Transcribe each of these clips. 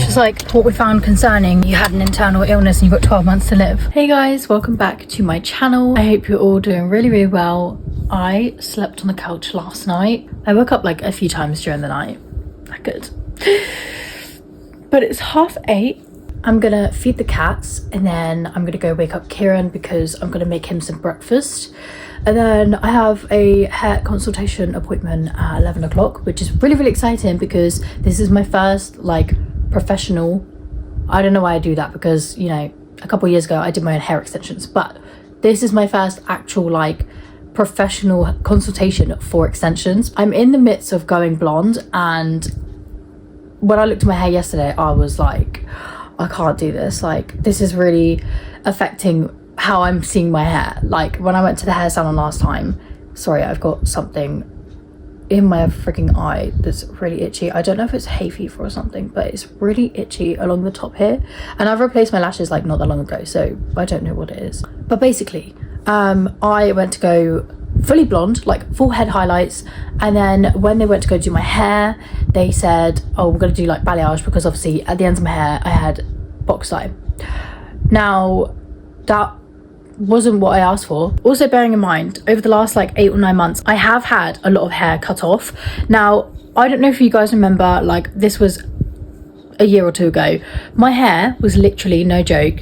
just like what we found concerning you had an internal illness and you've got 12 months to live. Hey guys, welcome back to my channel. I hope you're all doing really well. I slept on the couch last night. I woke up like a few times during the night. Good. But it's 8:30. I'm gonna feed the cats and then I'm gonna go wake up Kieran because I'm gonna make him some breakfast. And then I have a hair consultation appointment at 11 o'clock, which is really exciting because this is my first like professional. I don't know why I do that because, you know, a couple of years ago I did my own hair extensions, but this is my first actual like professional consultation for extensions. I'm in the midst of going blonde, and when I looked at my hair yesterday, I was like, I can't do this. Like, this is really affecting how I'm seeing my hair. Like, when I went to the hair salon last time, sorry, I've got something in my freaking eye that's really itchy. I don't know if it's hay fever or something, but it's really itchy along the top here. And I've replaced my lashes like not that long ago, so I don't know what it is. But basically, I went to go fully blonde, like full head highlights, and then when they went to go do my hair, they said, oh, we're gonna do like balayage because obviously at the ends of my hair I had box dye. Now that wasn't what I asked for. Also bearing in mind, over the last like 8 or 9 months, I have had a lot of hair cut off. Now I don't know if you guys remember, like this was a year or two ago, my hair was literally, no joke,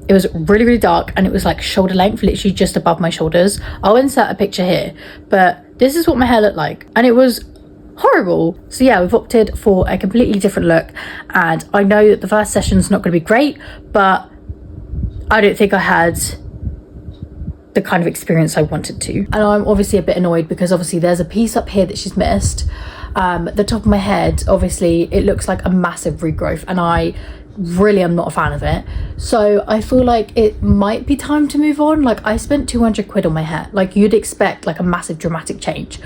it was really dark and it was like shoulder length, literally just above my shoulders. I'll insert a picture here, but this is what my hair looked like and it was horrible. So yeah, we've opted for a completely different look, and I know that the first session's not going to be great, but I don't think I had the kind of experience I wanted to. And I'm obviously a bit annoyed because obviously there's a piece up here that she's missed. The top of my head, obviously it looks like a massive regrowth and I really am not a fan of it. So I feel like it might be time to move on. Like, I spent 200 quid on my hair. Like, you'd expect like a massive dramatic change,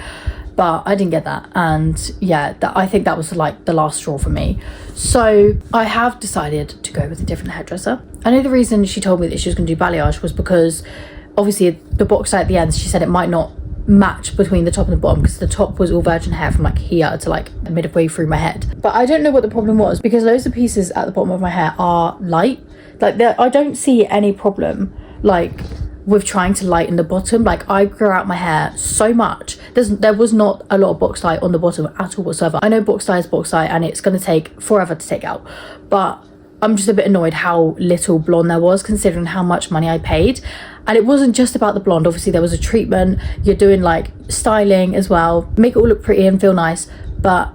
but I didn't get that. And yeah, I think that was like the last straw for me. So I have decided to go with a different hairdresser. I know the reason she told me that she was going to do balayage was because obviously the box dye at the end, she said it might not match between the top and the bottom because the top was all virgin hair from like here to like midway through my head. But I don't know what the problem was because loads of pieces at the bottom of my hair are light. Like, I don't see any problem like with trying to lighten the bottom. Like, I grew out my hair so much, there was not a lot of box dye on the bottom at all whatsoever. I know box dye is box dye and it's going to take forever to take out, but I'm just a bit annoyed how little blonde there was considering how much money I paid. And it wasn't just about the blonde, obviously there was a treatment, you're doing like styling as well, make it all look pretty and feel nice, but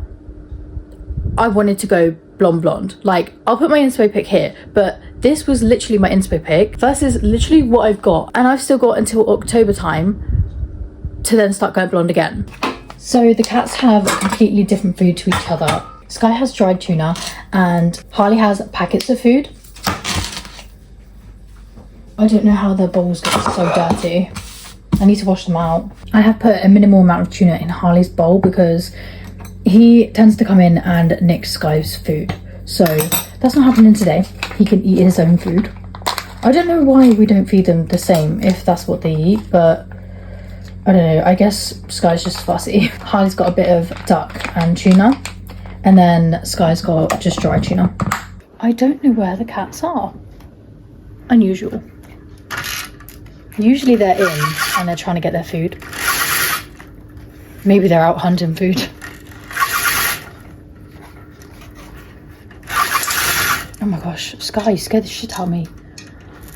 I wanted to go blonde. Like, I'll put my inspo pic here, but this was literally my inspo pic versus literally what I've got, and I've still got until October time to then start going blonde again. So the cats have completely different food to each other. Sky has dried tuna and Harley has packets of food. I don't know how their bowls get so dirty. I need to wash them out. I have put a minimal amount of tuna in Harley's bowl because he tends to come in and nick Sky's food. So that's not happening today. He can eat his own food. I don't know why we don't feed them the same if that's what they eat, but I don't know. I guess Sky's just fussy. Harley's got a bit of duck and tuna, and then Sky's got just dry tuna. I don't know where the cats are. Unusual. Usually they're in and they're trying to get their food. Maybe they're out hunting food. Oh my gosh, Sky, you scared the shit out of me.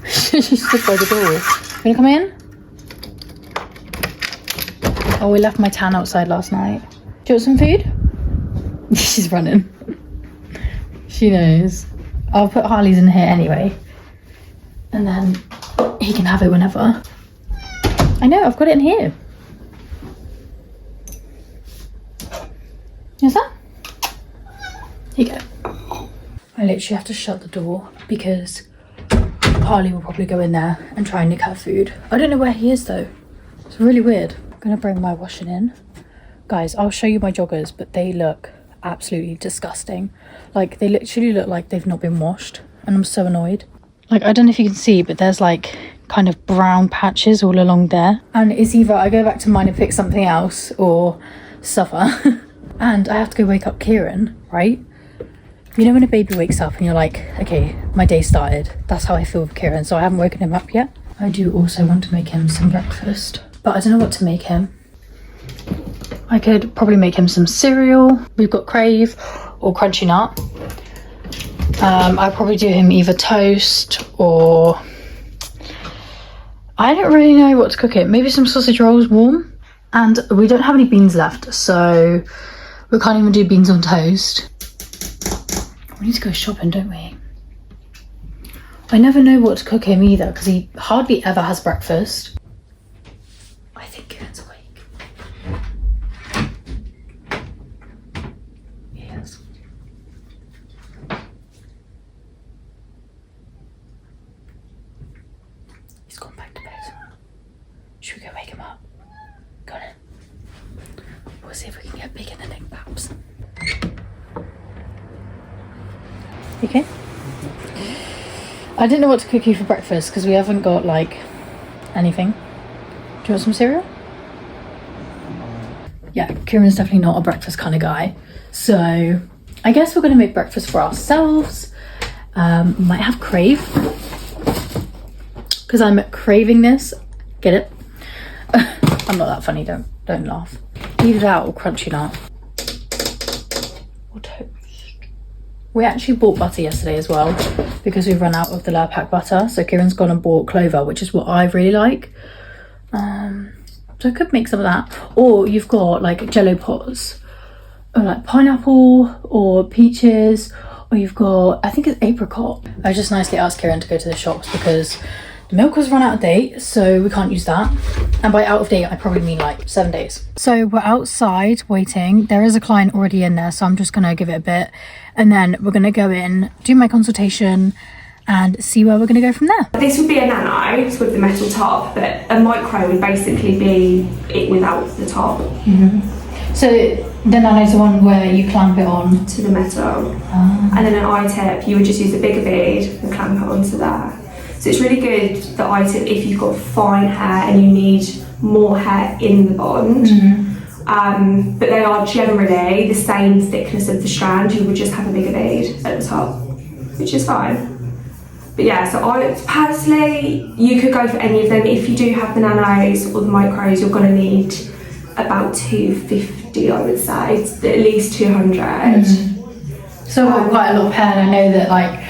She stood by the door. You wanna come in? Oh, we left my tan outside last night. Do you want some food? She's running. She knows. I'll put Harley's in here anyway. And then he can have it whenever. I know, I've got it in here. Is that? Here you go. I literally have to shut the door because Harley will probably go in there and try and nick her food. I don't know where he is though. It's really weird. I'm gonna bring my washing in. Guys, I'll show you my joggers, but they look absolutely disgusting. Like, they literally look like they've not been washed, and I'm so annoyed. Like, I don't know if you can see, but there's like kind of brown patches all along there, and it's either I go back to mine and pick something else or suffer. And I have to go wake up Kieran, right? You know when a baby wakes up and you're like, okay, my day started. That's how I feel with Kieran, so I haven't woken him up yet. I do also want to make him some breakfast, but I don't know what to make him. I could probably make him some cereal. We've got Crave or Crunchy Nut. I'd probably do him either toast or... I don't really know what to cook him. Maybe some sausage rolls warm. And we don't have any beans left, so we can't even do beans on toast. We need to go shopping, don't we? I never know what to cook him either, because he hardly ever has breakfast. I think Kieran's awake. Yes. He's gone back to bed. Should we go wake him up? Go on in. We'll see if we can get big in the neck, perhaps. You okay? I didn't know what to cook you for breakfast because we haven't got like anything. Do you want some cereal? Yeah, Kieran's definitely not a breakfast kind of guy. So I guess we're going to make breakfast for ourselves. Might have Crave because I'm craving this. Get it? I'm not that funny, don't laugh. Eat it out or Crunchy Nut. Or toast. We actually bought butter yesterday as well because we've run out of the Lurpak butter. So Kieran's gone and bought Clover, which is what I really like. So I could make some of that. Or you've got like Jello pots, or like pineapple or peaches, or you've got, I think it's apricot. I just nicely asked Kieran to go to the shops because the milk was run out of date, so we can't use that. And by out of date, I probably mean like 7 days. So we're outside waiting. There is a client already in there, so I'm just gonna give it a bit. And then we're gonna go in, do my consultation, and see where we're gonna go from there. This would be a nano with the metal top, but a micro would basically be it without the top. So the nano is the one where you clamp it on to the metal. And then an I-tip, you would just use a bigger bead and clamp it onto there. So it's really good, the I-tip, if you've got fine hair and you need more hair in the bond. But they are generally the same thickness of the strand. You would just have a bigger bead at the top, which is fine. But yeah, so I personally, you could go for any of them. If you do have the nanos or the micros, you're gonna need about 250, I would say, at least 200. So I've got quite a lot of hair, and I know that like,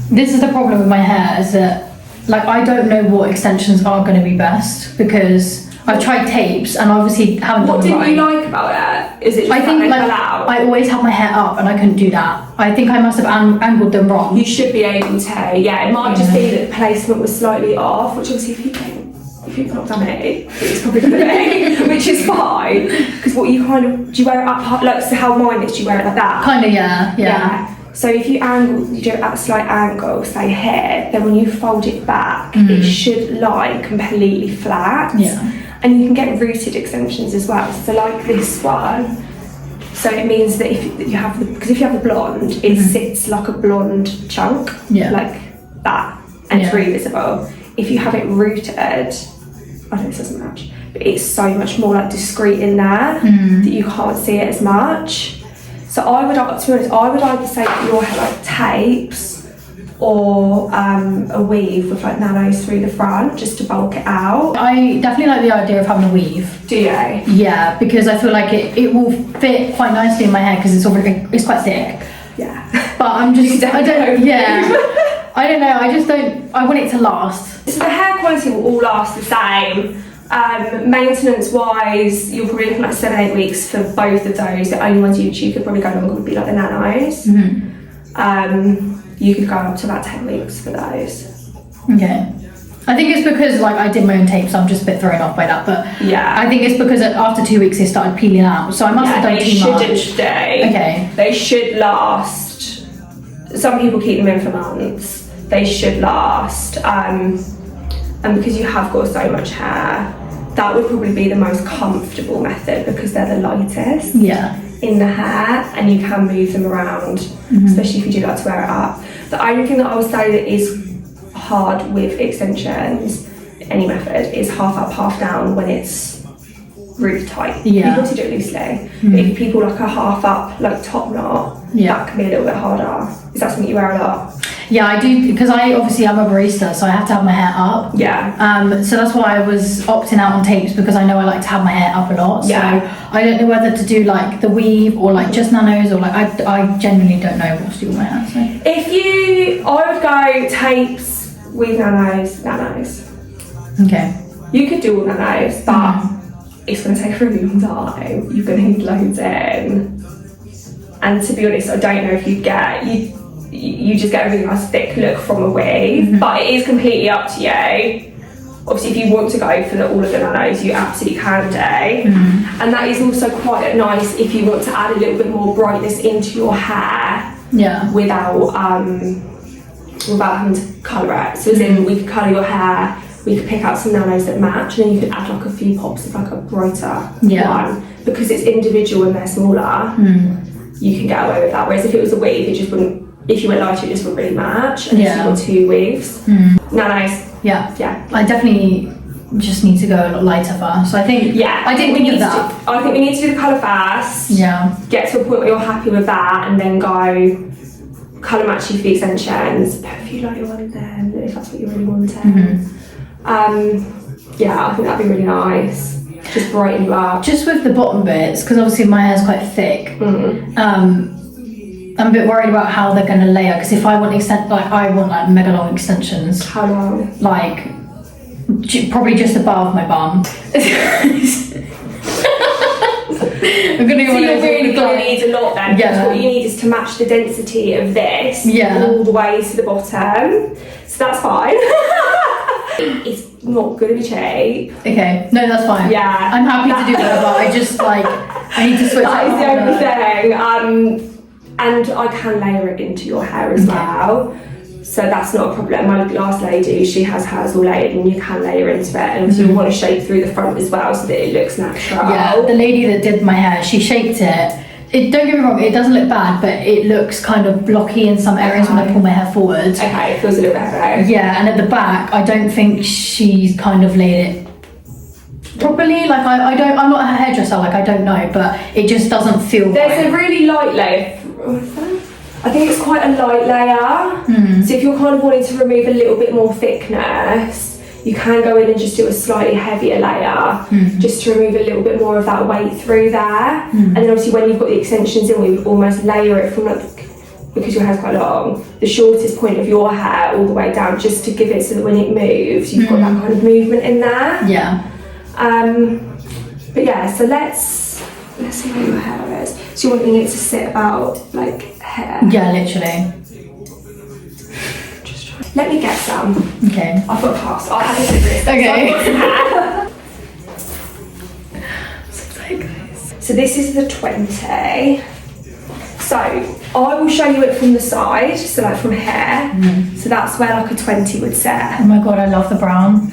this is the problem with my hair, is that like I don't know what extensions are going to be best because I've tried tapes and obviously haven't done What them right. didn't you like about it? Is it just I think like I always have my hair up and I couldn't do that. I think I must have angled them wrong. You should be able to. Yeah, it might just be that the placement was slightly off, which obviously if you've not done it, it's probably going to be, which is fine. Because what you kind of, do you wear it up, like so how mine is, do you wear it like that? Kind of, yeah. So if you do it at a slight angle, say here, then when you fold it back, it should lie completely flat. Yeah. And you can get rooted extensions as well. So like this one, so it means that if you have if you have the blonde, it sits like a blonde chunk, like that, and it's really visible. If you have it rooted, I know this doesn't match, but it's so much more like discreet in there that you can't see it as much. So I would, to be honest, I would either say that your hair like tapes or a weave with like nanos through the front just to bulk it out. I definitely like the idea of having a weave. Do you? Yeah, because I feel like it will fit quite nicely in my hair because it's quite thick. Yeah. But I don't know, I want it to last. So the hair quality will all last the same. Maintenance wise, you're probably looking at 7-8 weeks for both of those. The only ones you could probably go longer would be like the nanos. You could go up to about 10 weeks for those. Okay. I think it's because like I did my own tape, so I'm just a bit thrown off by that. But yeah, I think it's because after 2 weeks they started peeling out, so I must have done too much. They shouldn't stay. Okay. They should last. Some people keep them in for months. They should last. And because you have got so much hair, that would probably be the most comfortable method because they're the lightest in the hair and you can move them around, especially if you do like to wear it up. The only thing that I would say that is hard with extensions, any method, is half up, half down when it's really tight. Yeah. People do it loosely. But if people like a half up, like top knot, that can be a little bit harder. Is that something you wear a lot? Yeah, I do, because I'm a barista, so I have to have my hair up. Yeah. So that's why I was opting out on tapes, because I know I like to have my hair up a lot. Yeah. So I don't know whether to do like the weave or like just nanos, or like I genuinely don't know what to do with my hair. So I would go tapes with nanos. Okay. You could do all nanos, but it's going to take a really long time. You're going to need loads in. And to be honest, I don't know if you just get a really nice thick look from a weave, but it is completely up to you. Obviously, if you want to go for all of the nanos, you absolutely can do. And that is also quite nice if you want to add a little bit more brightness into your hair. Yeah. Without having to colour it. So as in, we could colour your hair, we could pick out some nanos that match, and then you could add like a few pops of like a brighter one. Because it's individual and they're smaller, you can get away with that. Whereas if it was a weave, it just wouldn't, if you went lighter, it just wouldn't really match. And if you've got two weaves. Nanos. Yeah. I definitely just need to go a lot lighter first. So I think I didn't think of that. I think we need to do the colour first. Yeah. Get to a point where you're happy with that, and then go colour match you for the extensions. Put a few lighter ones in if that's what you really wanted. Yeah, I think that'd be really nice. Just brighten you up. Just with the bottom bits, because obviously my hair's quite thick. I'm a bit worried about how they're going to layer, because if I want I want like mega long extensions. How long? Like probably just above my bum. I'm gonna so you're really going to need a lot then. Yeah. What you need is to match the density of this all the way to the bottom. So that's fine. It's not going to be cheap. Okay, no, that's fine. Yeah. I'm happy to do that, but I just I need to switch that is the only thing. And I can layer it into your hair as well. So that's not a problem. My last lady, she has hers all layered, and you can layer into it, and you want to shape through the front as well so that it looks natural. Yeah, the lady that did my hair, she shaped it. Don't get me wrong, it doesn't look bad, but it looks kind of blocky in some areas when I pull my hair forward. Okay, it feels a little bit heavy. Yeah, and at the back, I don't think she's kind of laid it properly. Like I'm not a hairdresser, like I don't know, but it just doesn't feel There's a really light layer. I think it's quite a light layer. So if you're kind of wanting to remove a little bit more thickness, you can go in and just do a slightly heavier layer, just to remove a little bit more of that weight through there. And then obviously when you've got the extensions in, we would almost layer it from because your hair's quite long, the shortest point of your hair all the way down, just to give it so that when it moves, you've got that kind of movement in there. Yeah. But yeah, so let's see where your hair is. So you're wanting it to sit about like hair? Yeah, literally. Just try. Let me get some. Okay. I've got past. I'll have a cigarette. Okay. So this is the 20. So I will show you it from the side, so like from here. So that's where like a 20 would sit. Oh my god, I love the brown.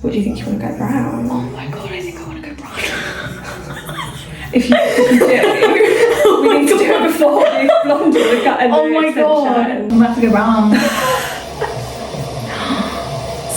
What do you think you want to go brown? Oh my god, I think I want to go brown. If you do, we need to do it before we blonde the gut and oh my god, I'm gonna have to go brown.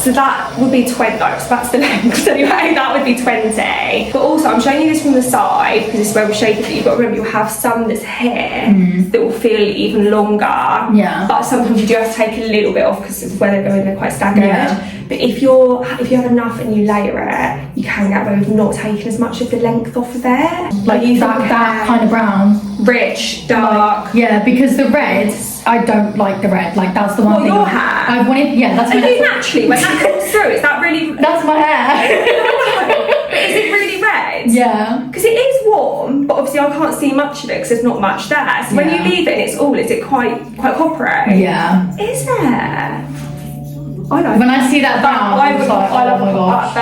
So that would be 20, so that's the length anyway, that would be 20. But also I'm showing you this from the side because this is where we shape it, but you've got to remember you'll have some that's here that will feel even longer. Yeah. But sometimes you do have to take a little bit off because of where they're going, they're quite staggered. Yeah. But if you have enough and you layer it, you can get away with not taking as much of the length off of it. Like you that kind of brown. Rich, dark. Like, yeah, because the red, I don't like the red. Like that's the one thing. Your hair? I wanted, yeah, that's my hair. Naturally, when that comes through, is that really... That's my hair. But is it really red? Yeah. Because it is warm, but obviously I can't see much of it because there's not much there. So when you leave it and it's all, is it quite coppery? Yeah. Is there? I know. When I see that brown, I love oh my gosh.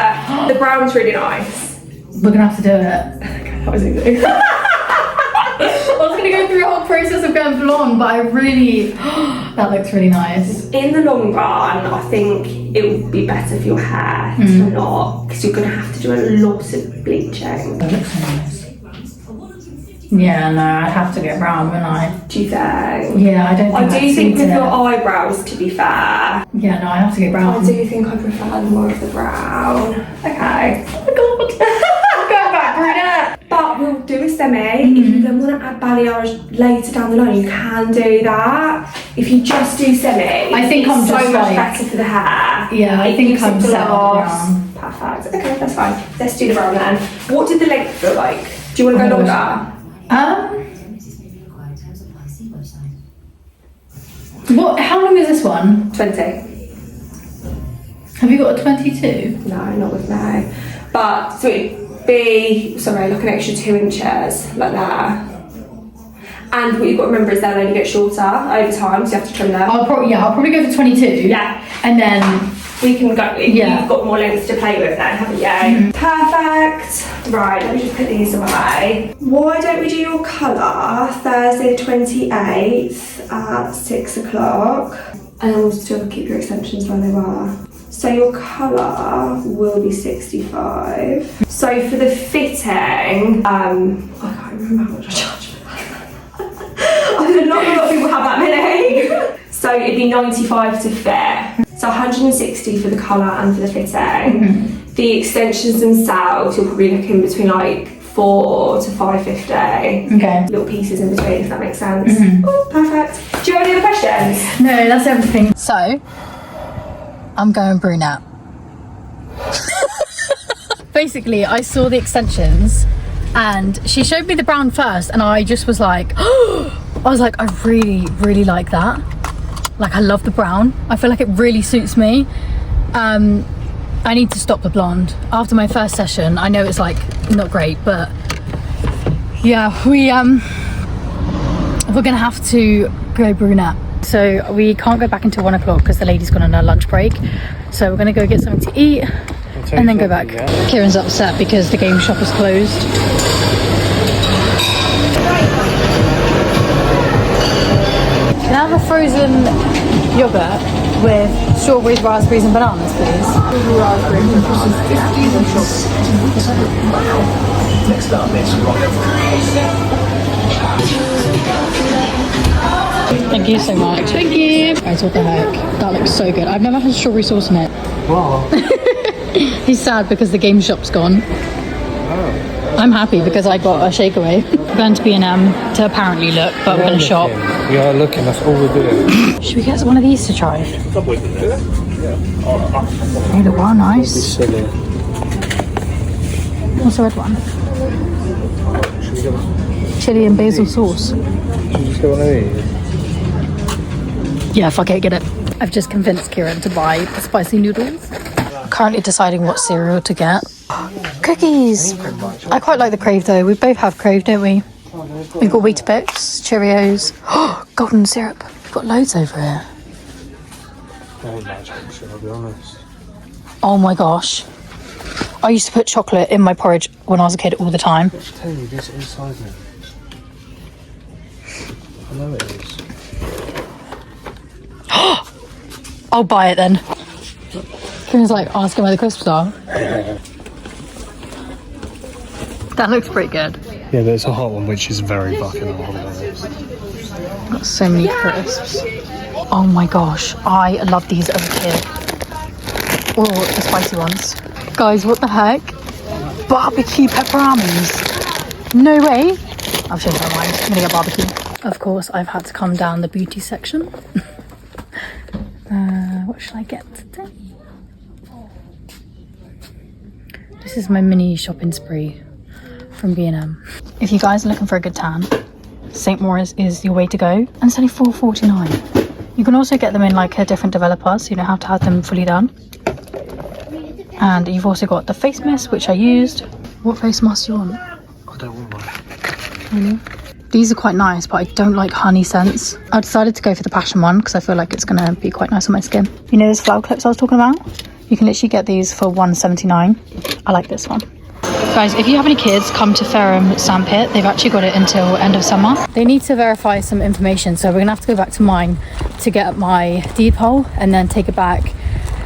The brown's really nice. We're gonna have to do it. Okay, that was easy. I was gonna go through the whole process of going blonde, but I really, that looks really nice. In the long run, I think it would be better for your hair to not, because you're gonna have to do a lot of bleaching. That looks so nice. Yeah, no, I'd have to get brown, wouldn't I? Do you think? Yeah, I don't think I do think with it. your eyebrows, to be fair. Yeah, no, I have to get brown. I do think I prefer more of the brown. Okay. Oh my god. I'm going back brunette. But we'll do a semi. If you then want to add balayage later down the line, you can do that. If you just do semi, I think it's I'm so just much like, better for the hair. Yeah, I It think gives I'm it set gloss. brown. Perfect. Okay, that's fine. Let's do the brown then. What did the length feel like? Do you want to go longer? What? How long is this one? 20. Have you got a 22? No, not with me. But so it'd be, sorry, like an extra 2 inches, like that. And what you've got to remember is they'll only get shorter over time, so you have to trim them. I'll probably go for 22. Yeah. And then We can go, Yeah. you've got more lengths to play with then, haven't you? Perfect. Right, let me just put these away. Why don't we do your colour Thursday the 28th at 6 o'clock? And then we'll still keep your extensions where they were. So your colour will be 65. So for the fitting, I can't remember how much I charge for that. I mean, not a lot of people have that many. So it'd be 95 to fit. So 160 for the colour and for the fitting. The extensions themselves, you're probably looking between like 4 to 550. Okay. Little pieces in between, if that makes sense. Oh, perfect. Do you have any other questions? no, that's everything. So I'm going brunette. Basically, I saw the extensions and she showed me the brown first and I just was like, I really, really like that. Like, I love the brown. I feel like it really suits me. I need to stop the blonde. After my first session, I know it's like not great, but yeah, we're gonna have to go brunette. So we can't go back until 1 o'clock because the lady's gone on her lunch break. So we're gonna go get something to eat and then go back. Kieran's upset because the game shop is closed. Can I have a frozen yogurt with strawberries, raspberries and bananas, please? Next up, it's Thank you so much. Thank you. Guys, what the heck? That looks so good. I've never had strawberry sauce in it. Wow. He's sad because the game shop's gone. I'm happy because I got a shakeaway. We're going to B&M to apparently look, but we're going to shop. We are looking, that's all we're doing. Should we get one of these to try? They look well nice. Silly. What's the red one? Chili and basil sauce. Should we just get one of these? Yeah, fuck it, get it. I've just convinced Kieran to buy the spicy noodles. Currently deciding what cereal to get. Cookies! I quite like the Crave though. We both have Crave, don't we? We've got Weetabix, Cheerios. Golden syrup. We've got loads over here. Very much, actually, I'll be honest. Oh my gosh. I used to put chocolate in my porridge when I was a kid all the time. I'm telling you, this inside me. I know it is. I'll buy it then. Kieran's like asking where the crisps are. That looks pretty good. Yeah, there's a hot one which is very fucking hot. Got so many crisps. Oh my gosh, I love these as a kid. Oh, the spicy ones. Guys, what the heck? Barbecue pepperonis. No way. I'll change my mind. I'm gonna get barbecue. Of course, I've had to come down the beauty section. What should I get today? This is my mini shopping spree from B&M. If you guys are looking for a good tan, St. Maurice is your way to go. And it's only $4.49. You can also get them in like a different developer, so you don't have to have them fully done. And you've also got the face mist, which I used. What face mask do you want? I don't want one. Really? These are quite nice, but I don't like honey scents. I decided to go for the passion one because I feel like it's gonna be quite nice on my skin. You know those flower clips I was talking about? You can literally get these for $1.79. I like this one. Guys, if you have any kids, come to Ferrum Sandpit. They've actually got it until end of summer. They need to verify some information, so we're gonna have to go back to mine to get my deed poll and then take it back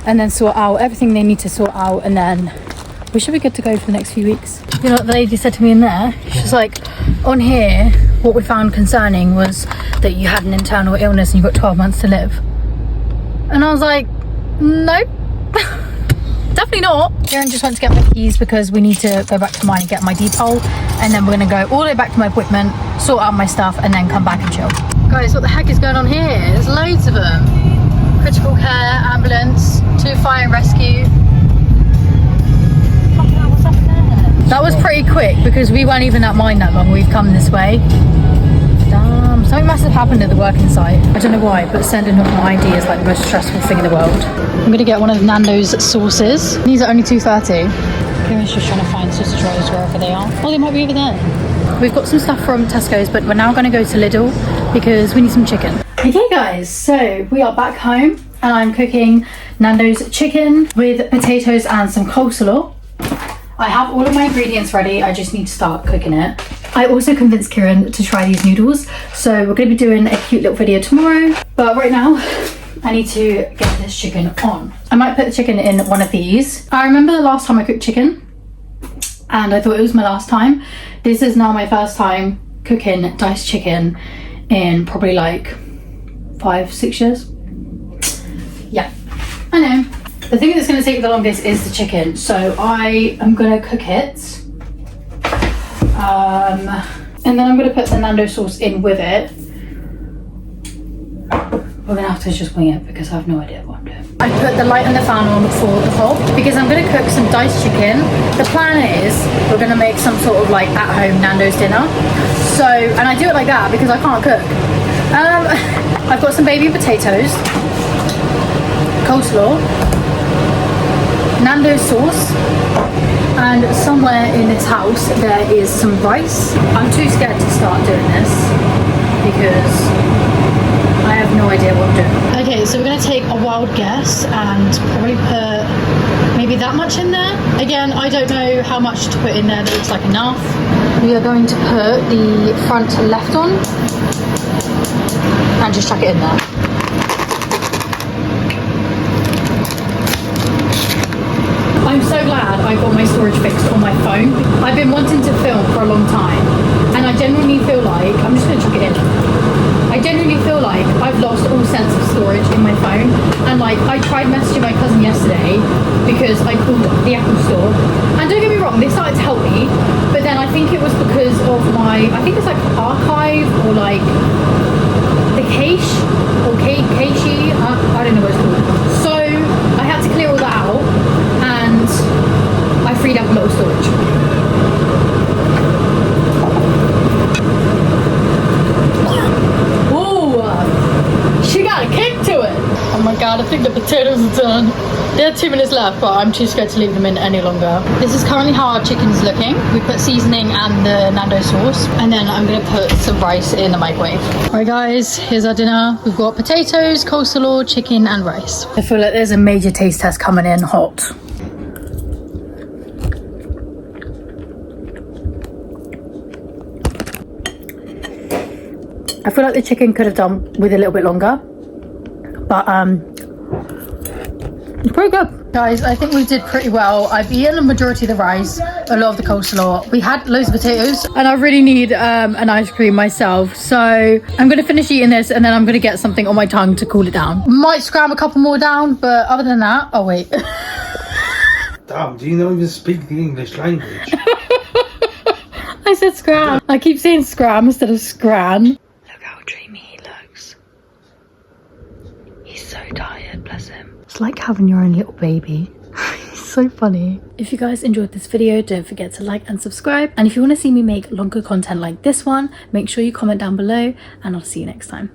and then sort out everything they need to sort out and then We should be good to go for the next few weeks. You know what the lady said to me in there? She's like, on here, what we found concerning was that you had an internal illness and you got 12 months to live. And I was like, no, definitely not. Kieran just went to get my keys because we need to go back to mine and get my depot. And then we're gonna go all the way back to my appointment, sort out my stuff, and then come back and chill. Guys, what the heck is going on here? There's loads of them. Critical care, ambulance, 2 fire and rescue. That was pretty quick because we weren't even at mine that long. We've come this way. Damn, something massive happened at the working site. I don't know why, but sending off my ID is like the most stressful thing in the world. I'm gonna get one of Nando's sauces. These are only $2.30. Kieran's just trying to find sausage rolls wherever they are. Oh, they might be over there. We've got some stuff from Tesco's, but we're now gonna go to Lidl because we need some chicken. Okay guys, so we are back home and I'm cooking Nando's chicken with potatoes and some coleslaw. I have all of my ingredients ready, I just need to start cooking it. I also convinced Kieran to try these noodles, so we're going to be doing a cute little video tomorrow. But right now, I need to get this chicken on. I might put the chicken in one of these. I remember the last time I cooked chicken, and I thought it was my last time. This is now my first time cooking diced chicken in probably like 5-6 years. Yeah, I know. The thing that's going to take the longest is the chicken, so I am going to cook it. And then I'm going to put the Nando sauce in with it. We're going to have to just wing it because I have no idea what I'm doing. I put the light and the fan on for the hob because I'm going to cook some diced chicken. The plan is we're going to make some sort of like at-home Nando's dinner. So, and I do it like that because I can't cook. I've got some baby potatoes, coleslaw, Nando's sauce, and somewhere in this house there is some rice. I'm too scared to start doing this because I have no idea what I'm doing. Okay, so we're going to take a wild guess and probably put maybe that much in there. Again, I don't know how much to put in there that looks like enough. We are going to put the front left on and just chuck it in there. I'm so glad I got my storage fixed on my phone. I've been wanting to film for a long time and I genuinely feel like, I'm just going to chuck it in. I genuinely feel like I've lost all sense of storage in my phone, and like I tried messaging my cousin yesterday because I called the Apple store, and don't get me wrong, they started to help me, but then I think it was because of my, I think it's like archive or like the cache or cache, I don't know what it's called. So I had to clear all that out and I freed up a lot of storage. She got a kick to it. Oh my god, I think the potatoes are done. There are 2 minutes left, but I'm too scared to leave them in any longer. This is currently how our chicken's looking. We put seasoning and the Nando sauce, and then I'm gonna put some rice in the microwave. Alright guys, here's our dinner. We've got potatoes, coleslaw, chicken and rice. I feel like there's a major taste test coming in hot. I feel like the chicken could have done with a little bit longer, but it's pretty good. Guys, I think we did pretty well. I've eaten the majority of the rice, a lot of the coleslaw. We had loads of potatoes, and I really need an ice cream myself. So I'm gonna finish eating this, and then I'm gonna get something on my tongue to cool it down. Might scram a couple more down, but other than that, oh wait. Damn, do you not even speak the English language? I said scram. I keep saying scram instead of scran. Dreamy he looks. He's so tired, bless him. It's like having your own little baby. He's so funny. If you guys enjoyed this video, don't forget to like and subscribe. And if you want to see me make longer content like this one, make sure you comment down below, and I'll see you next time.